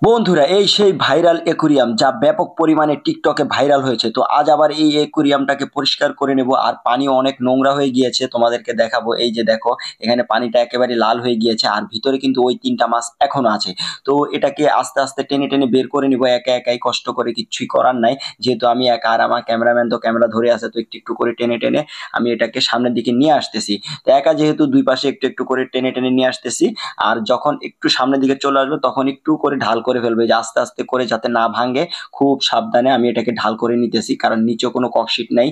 বন্ধুরা এই সেই ভাইরাল অ্যাকুরিয়াম যা ব্যাপক পরিমাণে টিকটকে ভাইরাল হয়েছে। তো আজ আবার এই অ্যাকুরিয়ামটাকে পরিষ্কার করে নেব। আর পানি অনেক নোংরা হয়ে গিয়েছে, তোমাদেরকে দেখাবো। এই যে দেখো, এখানে পানিটা একেবারে লাল হয়ে গিয়েছে আর ভিতরে কিন্তু ওই ৩টা মাছ এখনো আছে। তো এটাকে আস্তে আস্তে টেনে টেনে বের করে নিব, একা একাই, কষ্ট করে, কিচ্ছুই করার নাই। যেহেতু আমি একা আর আমার ক্যামেরাম্যান তো ক্যামেরা ধরে আছে, তো একটু একটু করে টেনে টেনে আমি এটাকে সামনের দিকে নিয়ে আসতেছি। তো একা যেহেতু দুই পাশে একটু একটু করে টেনে টেনে নিয়ে আসতেছি। আর যখন একটু সামনের দিকে চলে আসবে তখন একটু করে ঢাল করে ফেলবে, যে আস্তে আস্তে করে যাতে না ভাঙে। খুব সাবধানে আমি এটাকে ঢাল করে নিতেছি, কারণ নিচে কোনো ককশিট নাই।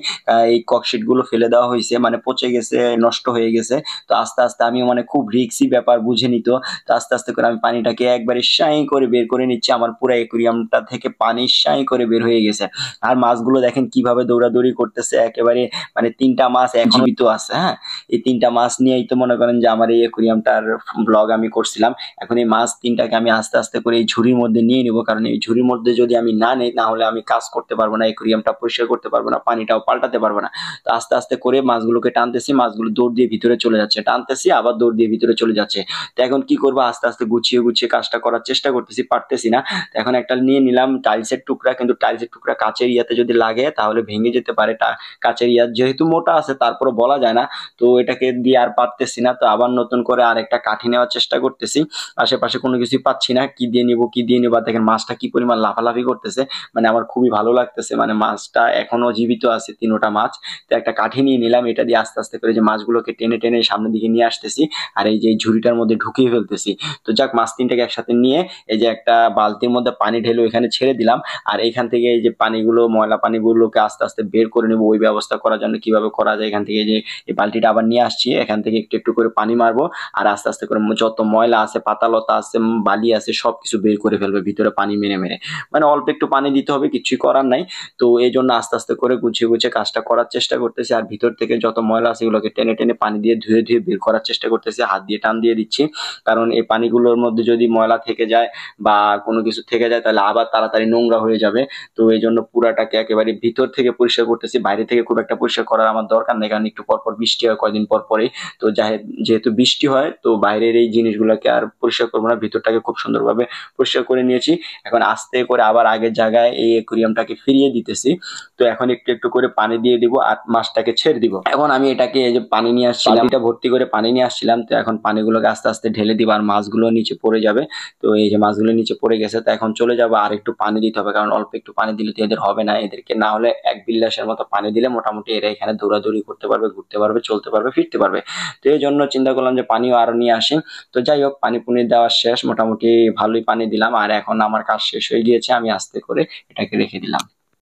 এই ককশিট গুলো ফেলে দেওয়া হয়েছে, মানে পচে গেছে, নষ্ট হয়ে গেছে। তো আস্তে আস্তে আমি, মানে খুব রিক্সি ব্যাপার, বুঝে নিত। তো আস্তে আস্তে করে আমি পানিটাকে একবারে সাই করে বের করে নিচ্ছি। আমার পুরো অ্যাকুরিয়ামটা থেকে পানি সাই করে বের হয়ে গেছে। আর মাছগুলো দেখেন কিভাবে দৌড়াদৌড়ি করতেছে একেবারে। মানে ৩টা মাছ এখন জীবিত আছে। হ্যাঁ, এই ৩টা মাছ নিয়েই তো মনে করেন যে আমার এই অ্যাকুরিয়ামটার ব্লগ আমি করছিলাম। এখন এই মাছ ৩টাকে আমি আস্তে আস্তে করে এই ঝুড়ির মধ্যে নিয়ে নিব, কারণ এই ঝুড়ির মধ্যে যদি আমি না নেই তাহলে আমি কাজ করতে পারবো না, অ্যাকুরিয়ামটা পরিষ্কার করতে পারবো না, পানিটাও পাল্টাতে পারবো না। তো আস্তে আস্তে করে মাছগুলোকে টানতেছি, মাছগুলো দৌড় দিয়ে ভিতরে চলে যাচ্ছে, টানতেছি আবার দৌড় দিয়ে ভিতরে চলে যাচ্ছে। তো এখন কি করবো, আস্তে আস্তে গুছিয়ে গুছিয়ে কাজটা করার চেষ্টা করতেছি, পারতেছি না। তো এখন একটা নিয়ে নিলাম টাইলসের টুকরা, কিন্তু টাইলসের টুকরা কাচের ইয়াতে যদি লাগে তাহলে ভেঙে যেতে পারে। কাচের ইয়া যেহেতু মোটা আছে তারপরে বলা যায় না। তো এটাকে দিয়ে আর পারতেছি না, তো আবার নতুন করে আরেকটা কাঠি নেওয়ার চেষ্টা করতেছি। আশেপাশে কোনো কিছুই পাচ্ছি না, কি দিয়ে নিব কি দিয়ে নিব। আর দেখেন মাছটা কি পরিমাণ লাফালাফি করতেছে, মানে আমার খুবই ভালো লাগতেছে, মানে মাছটা এখনো জীবিত আছে ৩টা মাছ। তো একটা কাঠি নিয়ে নিলাম, এটা দিয়ে আস্তে আস্তে করে যে মাছগুলোকে টেনে টেনে সামনের দিকে নিয়ে আসতেছি। আর এই যে এই ঝুড়িটার মধ্যে ঢুকিয়ে ফেলতেছি। তো যাক, মাছ ৩টাকে একসাথে নিয়ে এই যে একটা বালতির মধ্যে পানি ঢেলে এখানে ছেড়ে দিলাম। আর এখান থেকে এই যে পানিগুলো, ময়লা পানিগুলোকে আস্তে আস্তে বের করে নেবো। ওই ব্যবস্থা করার জন্য কিভাবে করা যায়, এখান থেকে যে এই বালতিটা আবার নিয়ে আসছি, এখান থেকে একটু একটু করে পানি মারবো। আর আস্তে আস্তে করে যত ময়লা আছে, পাতালতা আছে, বালি আছে, সবকিছু বের করে ফেলবে ভিতরে পানি মেরে মেরে। মানে অল্প একটু পানি দিতে হবে, কিছুই করার নাই। তো এই জন্য আস্তে আস্তে করে গুছিয়ে গুছিয়ে কাজটা করার চেষ্টা করতেছি। আর ভিতর থেকে যত ময়লা আছে এগুলোকে টেনে টেনে পানি দিয়ে ধুয়ে ধুয়ে বের করার চেষ্টা করতেছি, হাত দিয়ে টান দিয়ে দিচ্ছি। কারণ এই পানিগুলোর মধ্যে যদি ময়লা থেকে যায় বা কোনো কিছু থেকে যায় তাহলে আবার তাড়াতাড়ি নোংরা হয়ে যাবে। তো এই জন্য পুরাটাকে একেবারে ভিতর থেকে পরিষ্কার করতেছি, বাইরে থেকে খুব একটা পরিষ্কার করার আমার দরকার নেই, কারণ একটু পর পর বৃষ্টি হয়, কয়দিন পর পরেই। তো যেহেতু বৃষ্টি হয় তো বাইরের এই জিনিসগুলোকে আর পরিষ্কার করবো না, ভিতরটাকে খুব সুন্দরভাবে পরিষ্কার করে নিয়েছি। এখন আস্তে করে আবার আগের জায়গায় এই অ্যাকুরিয়ামটাকে ফিরিয়ে দিতেছি। তো এখন একটু একটু করে পানি দিয়ে দিব আর মাছটাকে ছেড়ে দিব। এখন আমি এটাকে, এই যে পানি নিয়ে আসছিলাম, এটা ভর্তি করে পানি নিয়ে আসছিলাম, তো এখন পানিগুলোকে আস্তে আস্তে ঢেলে দিব আর মাছগুলো নিচে পড়ে যাবে। তো এই যে মাছগুলো নিচে পড়ে গেছে, তো এখন চলে যাবো। আর একটু পানি দিতে হবে, কারণ অল্প একটু পানি দিলে তো এদের হবে না। এদেরকে না হলে ১ বিল্লাসের মতো পানি দিলে মোটামুটি এরা এখানে দৌড়াদৌড়ি করতে পারবে, ঘুরতে পারবে, চলতে পারবে, ফিরতে পারবে। তো এই জন্য চিন্তা করলাম যে পানিও আরো নিয়ে আসি। তো যাই হোক, পানি পুনি দেওয়া শেষ, মোটামুটি ভালোই পানি দিলাম। আর এখন আমার কাজ শেষ হয়ে গিয়েছে, আমি আস্তে করে এটাকে রেখে দিলাম।